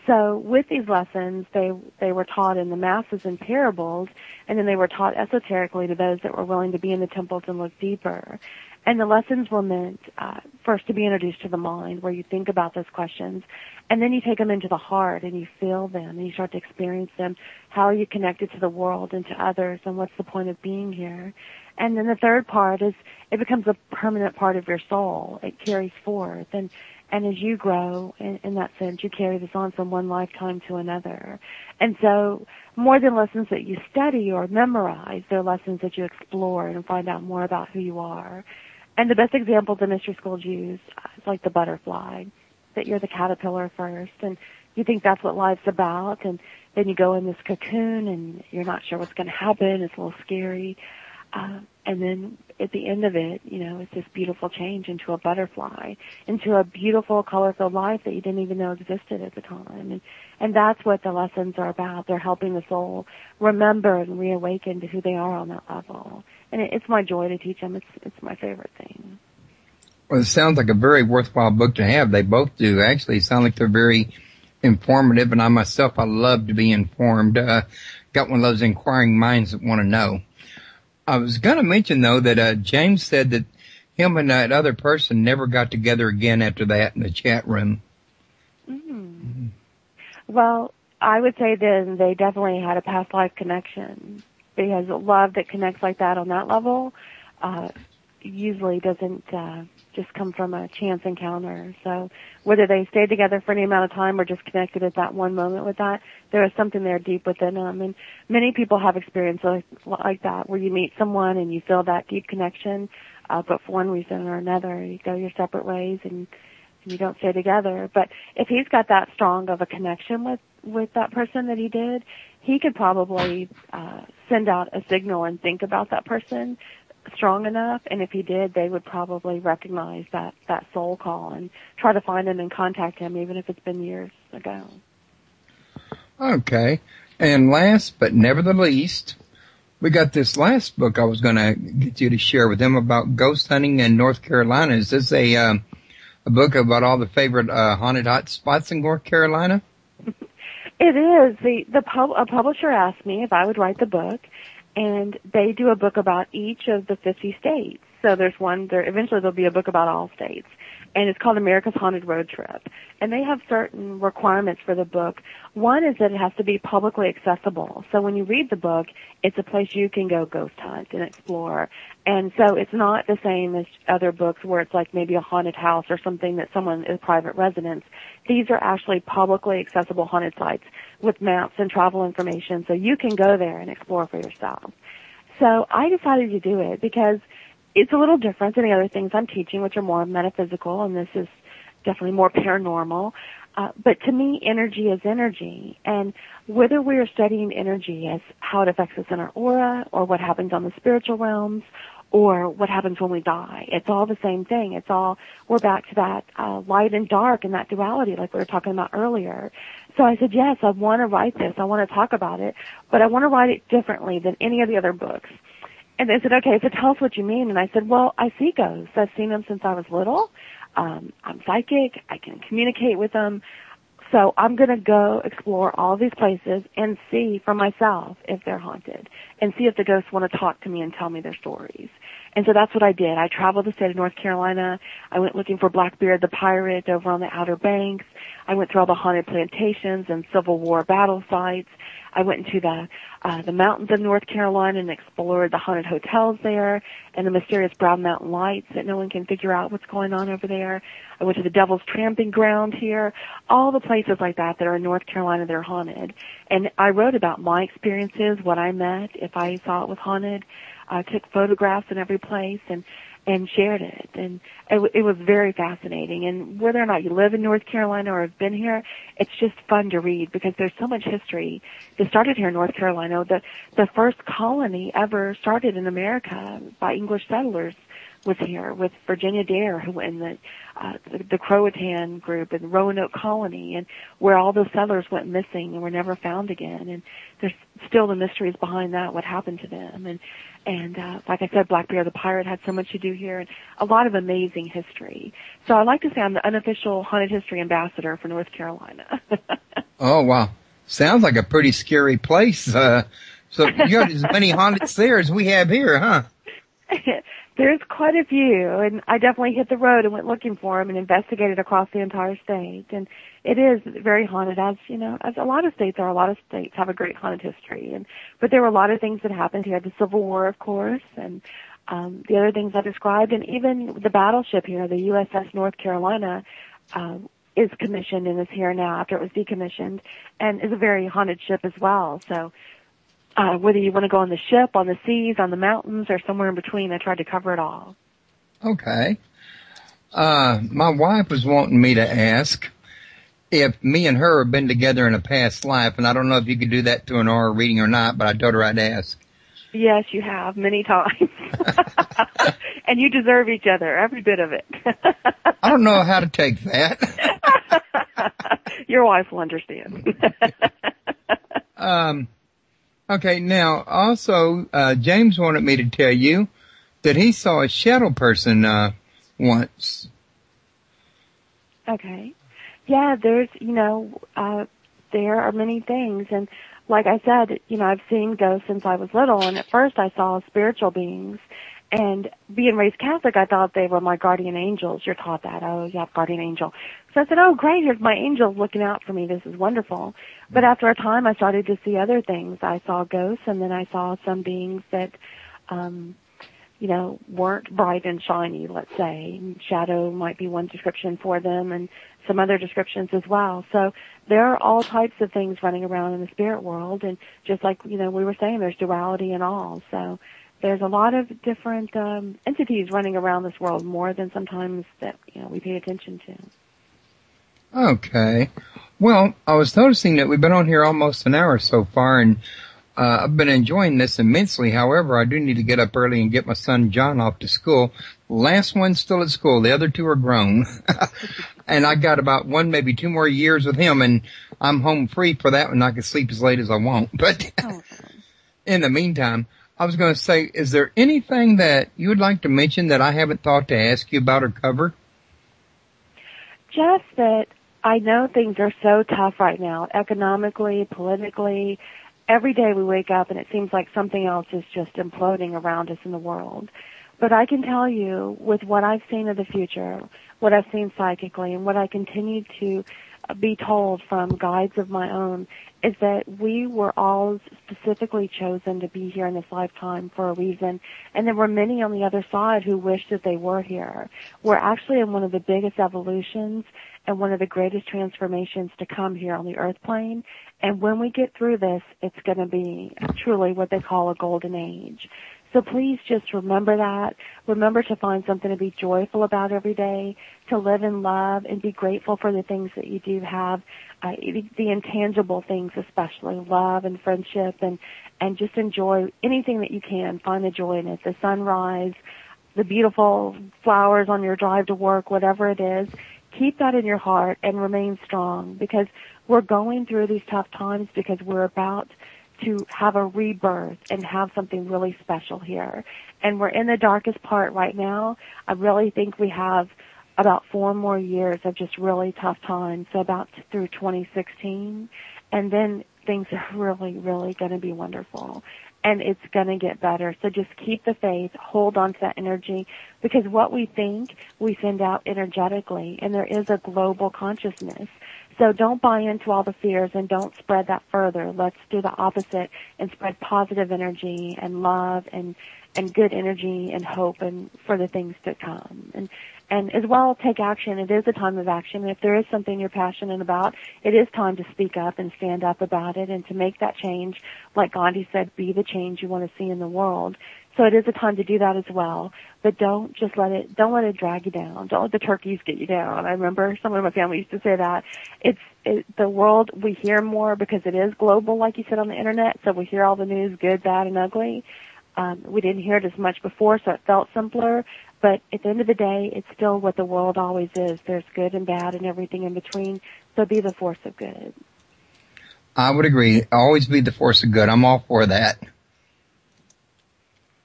So with these lessons, they were taught in the masses in parables, and then they were taught esoterically to those that were willing to be in the temples and look deeper. And the lessons were meant first to be introduced to the mind, where you think about those questions, and then you take them into the heart and you feel them and you start to experience them. How are you connected to the world and to others, and what's the point of being here? And then the third part is it becomes a permanent part of your soul. It carries forth, and as you grow, in that sense, you carry this on from one lifetime to another. And so more than lessons that you study or memorize, they're lessons that you explore and find out more about who you are. And the best example the mystery schools use is like the butterfly, that you're the caterpillar first, and you think that's what life's about, and then you go in this cocoon, and you're not sure what's going to happen. It's a little scary. And then at the end of it, it's this beautiful change into a butterfly, into a beautiful, colorful life that you didn't even know existed at the time. And that's what the lessons are about. They're helping the soul remember and reawaken to who they are on that level. And it's my joy to teach them. It's my favorite thing. Well, it sounds like a very worthwhile book to have. They both do. Actually, sound like they're very informative, and I myself, I love to be informed. Got one of those inquiring minds that want to know. I was going to mention, though, that James said that him and that other person never got together again after that in the chat room. Mm-hmm. Well, I would say then they definitely had a past life connection, because love that connects like that on that level usually doesn't just come from a chance encounter. So whether they stayed together for any amount of time or just connected at that one moment with that, there is something there deep within them. And many people have experiences like that, where you meet someone and you feel that deep connection, but for one reason or another, you go your separate ways and you don't stay together. But if he's got that strong of a connection with that person that he did, he could probably send out a signal and think about that person strong enough, and if he did, they would probably recognize that soul call and try to find him and contact him, even if it's been years ago. Okay. And last but never the least, we got this last book I was going to get you to share with them about ghost hunting in North Carolina. Is this a book about all the favorite haunted hot spots in North Carolina? It is. A publisher asked me if I would write the book, and they do a book about each of the 50 states. So there's one there. Eventually there'll be a book about all states, and it's called America's Haunted Road Trip. And they have certain requirements for the book. One is that it has to be publicly accessible. So when you read the book, it's a place you can go ghost hunt and explore. And so it's not the same as other books where it's like maybe a haunted house or something that someone is private residence. These are actually publicly accessible haunted sites with maps and travel information, so you can go there and explore for yourself. So I decided to do it because it's a little different than the other things I'm teaching, which are more metaphysical, and this is definitely more paranormal. But to me, energy is energy. And whether we are studying energy as how it affects us in our aura, or what happens on the spiritual realms, or what happens when we die, it's all the same thing. We're back to that light and dark and that duality like we were talking about earlier. So I said, yes, I want to write this. I want to talk about it, but I want to write it differently than any of the other books. And they said, okay, so tell us what you mean. And I said, well, I see ghosts. I've seen them since I was little. I'm psychic. I can communicate with them. So I'm going to go explore all these places and see for myself if they're haunted, and see if the ghosts want to talk to me and tell me their stories. And so that's what I did. I traveled the state of North Carolina. I went looking for Blackbeard the pirate over on the Outer Banks. I went through all the haunted plantations and Civil War battle sites. I went into the mountains of North Carolina and explored the haunted hotels there and the mysterious Brown Mountain Lights that no one can figure out what's going on over there. I went to the Devil's Tramping Ground here, all the places like that that are in North Carolina that are haunted. And I wrote about my experiences, what I met, if I saw it was haunted. I took photographs in every place and shared it. And it was very fascinating. And whether or not you live in North Carolina or have been here, it's just fun to read because there's so much history that started here in North Carolina. The first colony ever started in America by English settlers was here with Virginia Dare, who in the Croatan group and the Roanoke colony, and where all those settlers went missing and were never found again. And there's still the mysteries behind that, what happened to them. And like I said, Black Bear the pirate had so much to do here, and a lot of amazing history. So I like to say I'm the unofficial haunted history ambassador for North Carolina. Oh, wow. Sounds like a pretty scary place. So you got as many haunted there as we have here, huh? There's quite a few, and I definitely hit the road and went looking for them and investigated across the entire state. And it is very haunted, as you know, as a lot of states are. A lot of states have a great haunted history, but there were a lot of things that happened here. The Civil War, of course, and the other things I described, and even the battleship here, the USS North Carolina, is commissioned and is here now after it was decommissioned, and is a very haunted ship as well. So. Whether you want to go on the ship, on the seas, on the mountains, or somewhere in between, I tried to cover it all. Okay. My wife was wanting me to ask if me and her have been together in a past life, and I don't know if you could do that to an aura reading or not, but I told her I'd ask. Yes, you have, many times. And you deserve each other, every bit of it. I don't know how to take that. Your wife will understand. Okay, now, also, James wanted me to tell you that he saw a shadow person, once. Okay. Yeah, there's, there are many things, and like I said, I've seen ghosts since I was little, and at first I saw spiritual beings, and being raised Catholic, I thought they were my guardian angels. You're taught that. Oh, yeah, guardian angel. So I said, oh, great, here's my angel looking out for me. This is wonderful. But after a time, I started to see other things. I saw ghosts, and then I saw some beings that, weren't bright and shiny, let's say. Shadow might be one description for them, and some other descriptions as well. So there are all types of things running around in the spirit world, and just like, we were saying, there's duality and all. So there's a lot of different entities running around this world, more than sometimes that, we pay attention to. Okay. Well, I was noticing that we've been on here almost an hour so far, and I've been enjoying this immensely. However, I do need to get up early and get my son John off to school. Last one's still at school. The other two are grown. And I got about 1, maybe 2 more years with him, and I'm home free for that one. I can sleep as late as I want. But in the meantime, I was going to say, is there anything that you would like to mention that I haven't thought to ask you about or cover? Just that I know things are so tough right now, economically, politically. Every day we wake up and it seems like something else is just imploding around us in the world. But I can tell you, with what I've seen of the future, what I've seen psychically, and what I continue to be told from guides of my own, is that we were all specifically chosen to be here in this lifetime for a reason, and there were many on the other side who wished that they were here. We're actually in one of the biggest evolutions and one of the greatest transformations to come here on the earth plane, and when we get through this, it's going to be truly what they call a golden age. So please just remember that. Remember to find something to be joyful about every day, to live in love and be grateful for the things that you do have, the intangible things especially, love and friendship, and just enjoy anything that you can. Find the joy in it, the sunrise, the beautiful flowers on your drive to work, whatever it is. Keep that in your heart and remain strong, because we're going through these tough times because we're about to have a rebirth and have something really special here. And we're in the darkest part right now. I really think we have about 4 more years of just really tough times, so about through 2016. And then things are really, really going to be wonderful. And it's going to get better. So just keep the faith, hold on to that energy, because what we think, we send out energetically, and there is a global consciousness. So don't buy into all the fears and don't spread that further. Let's do the opposite and spread positive energy and love and good energy and hope and for the things to come. And as well, take action. It is a time of action. And if there is something you're passionate about, it is time to speak up and stand up about it and to make that change. Like Gandhi said, be the change you want to see in the world. So it is a time to do that as well. But don't let it drag you down. Don't let the turkeys get you down. I remember someone in my family used to say that. The world, we hear more because it is global, like you said, on the internet. So we hear all the news, good, bad, and ugly. We didn't hear it as much before, so it felt simpler. But at the end of the day, it's still what the world always is. There's good and bad and everything in between. So be the force of good. I would agree. Always be the force of good. I'm all for that.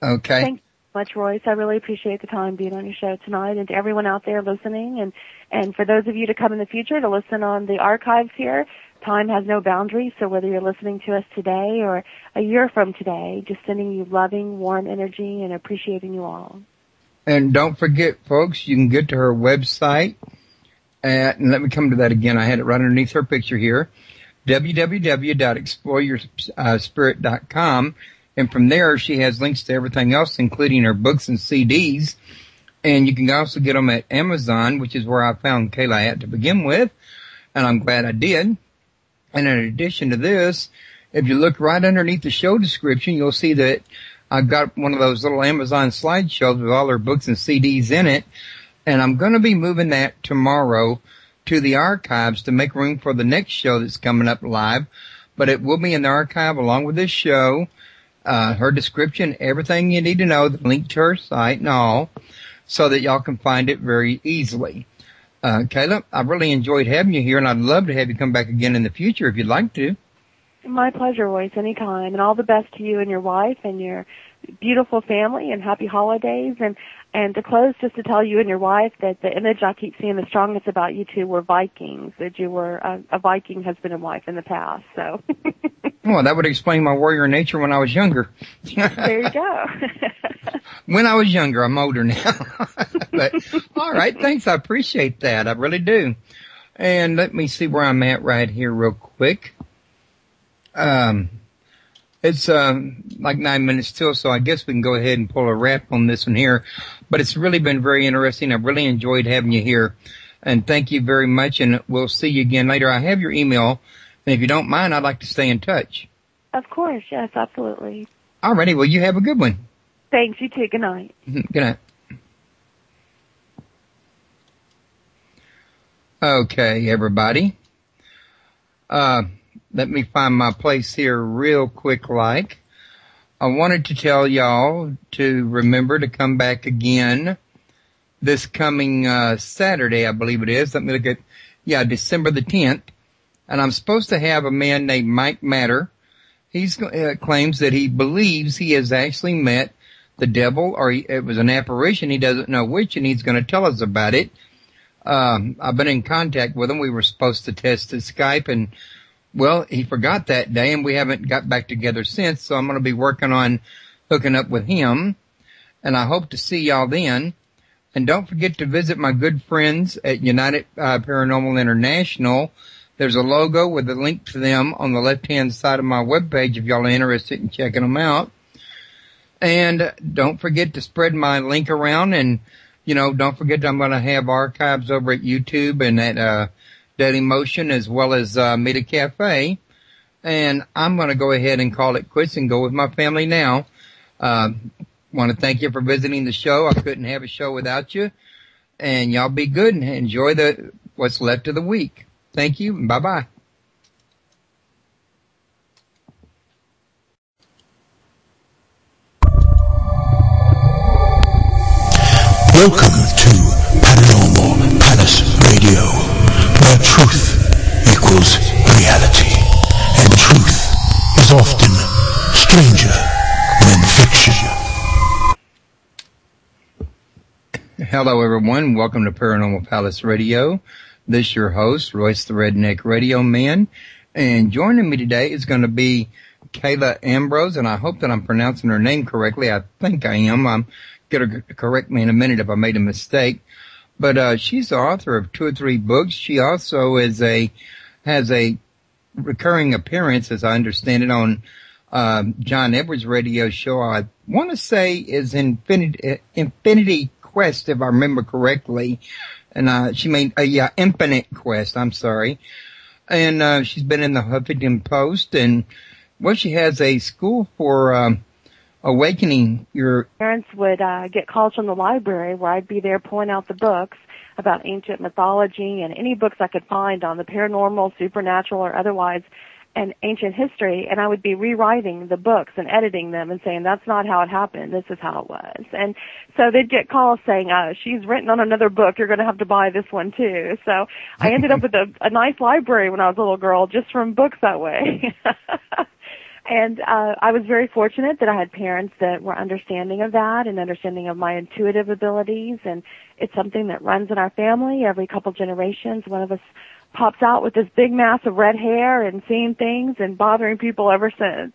Okay. Thanks so much, Royce. I really appreciate the time being on your show tonight, and to everyone out there listening, and for those of you to come in the future to listen on the archives here. Time has no boundaries, so whether you're listening to us today or a year from today, just sending you loving, warm energy and appreciating you all. And don't forget, folks, you can get to her website and let me come to that again. I had it right underneath her picture here, www.exploreyourspirit.com. And from there, she has links to everything else, including her books and CDs. And you can also get them at Amazon, which is where I found Kayla at to begin with. And I'm glad I did. And in addition to this, if you look right underneath the show description, you'll see that I've got one of those little Amazon slideshows with all her books and CDs in it. And I'm going to be moving that tomorrow to the archives to make room for the next show that's coming up live. But it will be in the archive along with this show, her description, everything you need to know, the link to her site and all, so that y'all can find it very easily. Kayla, I really enjoyed having you here, and I'd love to have you come back again in the future if you'd like to. My pleasure, Royce, anytime. And all the best to you and your wife and your beautiful family, and happy holidays. And to close, just to tell you and your wife that the image I keep seeing the strongest about you two were Vikings, that you were a Viking husband and wife in the past. So. Well, that would explain my warrior nature when I was younger. There you go. When I was younger, I'm older now. But, all right, thanks. I appreciate that. I really do. And let me see where I'm at right here real quick. It's like 9 minutes till, so I guess we can go ahead and pull a wrap on this one here. But it's really been very interesting. I've really enjoyed having you here. And thank you very much, and we'll see you again later. I have your email, and if you don't mind, I'd like to stay in touch. Of course, yes, absolutely. All righty, well, you have a good one. Thanks, you too. Good night. Good night. Okay, everybody. Let me find my place here real quick like. I wanted to tell y'all to remember to come back again this coming Saturday, I believe it is. Let me look at, December the 10th. And I'm supposed to have a man named Mike Matter. He claims that he believes he has actually met the devil, or it was an apparition. He doesn't know which, and he's going to tell us about it. I've been in contact with him. We were supposed to test his Skype, and well, he forgot that day, and we haven't got back together since, so I'm going to be working on hooking up with him, and I hope to see y'all then. And don't forget to visit my good friends at United Paranormal International. There's a logo with a link to them on the left-hand side of my webpage if y'all are interested in checking them out. And don't forget to spread my link around, and, don't forget that I'm going to have archives over at YouTube and at Daily Motion, as well as Meet Cafe. And I'm going to go ahead and call it quits and go with my family now. Want to thank you for visiting the show. I couldn't have a show without you. And y'all be good and enjoy what's left of the week. Thank you, and bye-bye. Welcome to Paranormal Palace Radio, where truth equals reality, and truth is often stranger than fiction. Hello, everyone. Welcome to Paranormal Palace Radio. This is your host, Royce the Redneck Radio Man. And joining me today is going to be Kayla Ambrose, and I hope that I'm pronouncing her name correctly. I think I am. I'm going to correct me in a minute if I made a mistake. But she's the author of 2 or 3 books. She also has a recurring appearance, as I understand it, on John Edwards' radio show. I want to say is Infinity Quest, if I remember correctly. And she made Infinite Quest, I'm sorry. And she's been in the Huffington Post, and she has a school for awakening your parents would get calls from the library where I'd be there pulling out the books about ancient mythology and any books I could find on the paranormal, supernatural, or otherwise. and ancient history, and I would be rewriting the books and editing them and saying, that's not how it happened, this is how it was. And so they'd get calls saying, she's written on another book, you're going to have to buy this one too. So I ended up with a nice library when I was a little girl just from books that way. And I was very fortunate that I had parents that were understanding of that and understanding of my intuitive abilities, and it's something that runs in our family. Every couple generations, one of us pops out with this big mass of red hair and seeing things and bothering people ever since.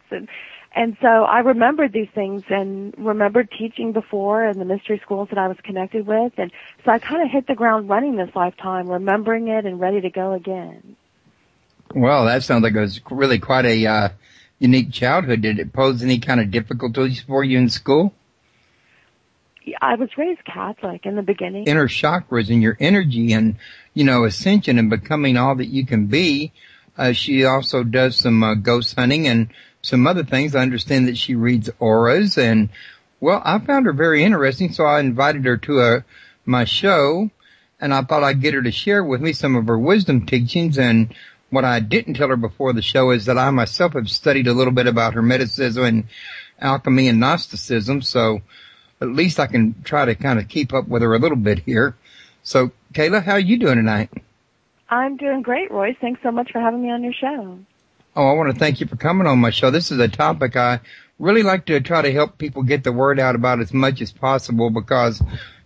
And so I remembered these things and remembered teaching before in the mystery schools that I was connected with, and so I kind of hit the ground running this lifetime, remembering it and ready to go again. Well, that sounds like it was really quite a unique childhood. Did it pose any kind of difficulties for you in school? Yeah, I was raised Catholic in the beginning. Inner chakras and your energy and, ascension and becoming all that you can be. She also does some ghost hunting and some other things. I understand that she reads auras, and, well, I found her very interesting, so I invited her to my show, and I thought I'd get her to share with me some of her wisdom teachings. And what I didn't tell her before the show is that I myself have studied a little bit about Hermeticism and alchemy and Gnosticism, so at least I can try to kind of keep up with her a little bit here. So, Kayla, how are you doing tonight? I'm doing great, Royce. Thanks so much for having me on your show. Oh, I want to thank you for coming on my show. This is a topic I really like to try to help people get the word out about as much as possible because,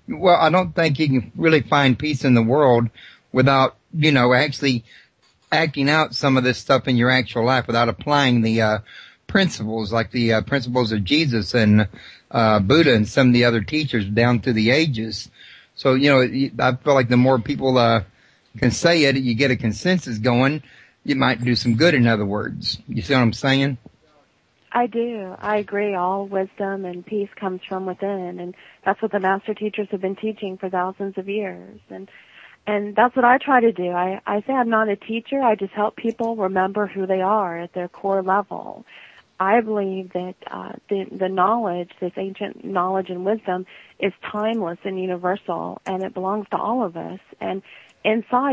well, I don't think you can really find peace in the world without, actually acting out some of this stuff in your actual life, without applying the principles, like the principles of Jesus and Buddha and some of the other teachers down through the ages. So, I feel like the more people can say it, you get a consensus going, you might do some good, in other words. You see what I'm saying? I do. I agree. All wisdom and peace comes from within, and that's what the master teachers have been teaching for thousands of years. And that's what I try to do. I say I'm not a teacher. I just help people remember who they are at their core level. I believe that the knowledge, this ancient knowledge and wisdom, is timeless and universal, and it belongs to all of us. And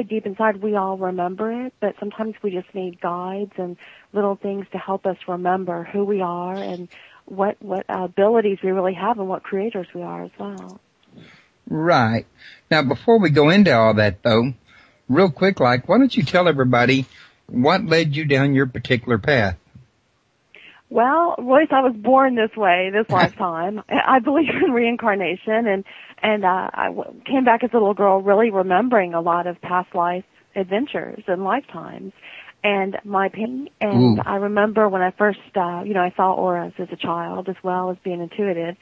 deep inside, we all remember it, but sometimes we just need guides and little things to help us remember who we are and what abilities we really have and what creators we are as well. Right. Now, before we go into all that, though, real quick, why don't you tell everybody what led you down your particular path? Well, Royce, I was born this way, this lifetime. I believe in reincarnation, and I came back as a little girl really remembering a lot of past life adventures and lifetimes. And my pain, and I remember when I first, I saw auras as a child as well as being intuitive.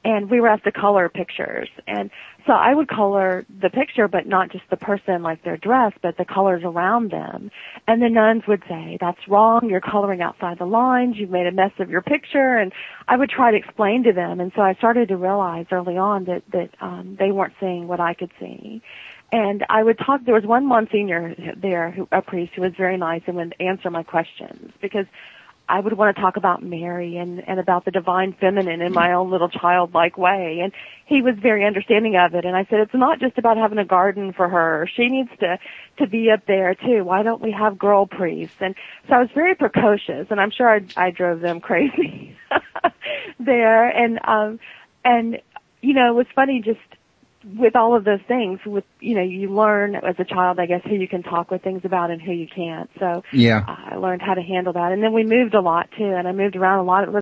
And we were asked to color pictures. And so I would color the picture, but not just the person, like their dress, but the colors around them. And the nuns would say, that's wrong, you're coloring outside the lines, you've made a mess of your picture. And I would try to explain to them. And so I started to realize early on that they weren't seeing what I could see. And I would talk, there was one Monsignor there, a priest, who was very nice and would answer my questions, because I would want to talk about Mary and about the divine feminine in my own little childlike way. And he was very understanding of it. And I said, it's not just about having a garden for her. She needs to be up there too. Why don't we have girl priests? And so I was very precocious, and I'm sure I drove them crazy there. And it was funny just with all of those things, you learn as a child, I guess, who you can talk with things about and who you can't. So yeah, I learned how to handle that. And then we moved a lot too, and I moved around a lot.